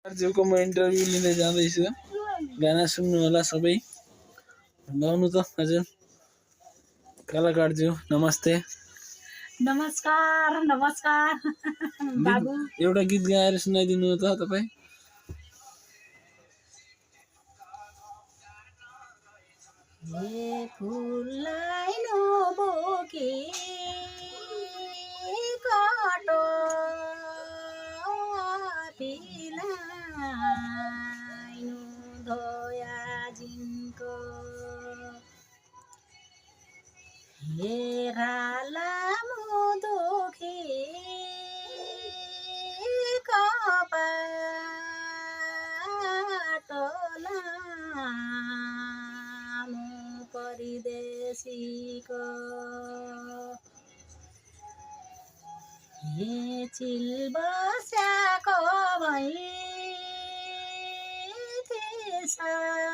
कलाकारज्यूको म इन्टरभ्यू लिन जाँदैछु। गाना सुन्नु होला सबै। गाउनु त हजुर। कलाकारज्यू नमस्ते। नमस्कार नमस्कार बाबु। एउटा गीत गाएर सुनाइदिनु त तपाईँ। हे फुललाई नबोकी काटो पिलाई धोया जिनको हेरा लामो दुखी कपाटो लामो परिदेशीको हे चिल बस्याको भई सागर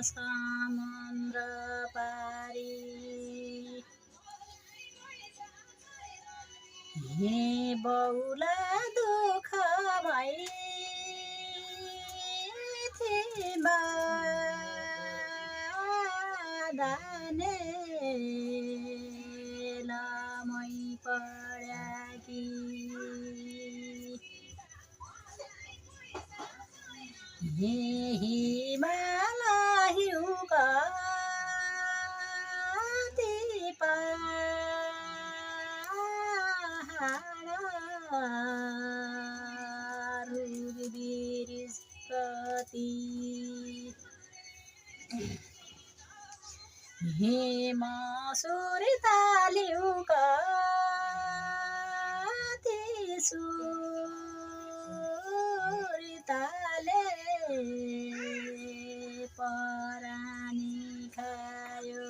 समुद्र पारी हे बौला दुःख भई बादाने लामै पड्या कि हे हिमाल हिउँका हे मसुरी तालिउका सुरी ताले परानी खायो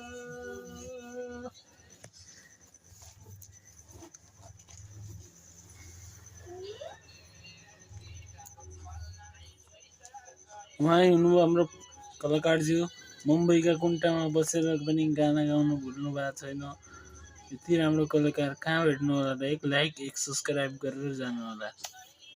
उहाँ हुनुभयो हाम्रो कलाकारज्यू। मुम्बईका कुन्टामा बसेर पनि गाना गाउनु भुल्नु भएको छैन। यति राम्रो कलाकार कहाँ भेट्नु होला त। एक लाइक एक सब्सक्राइब गरेर जानु होला।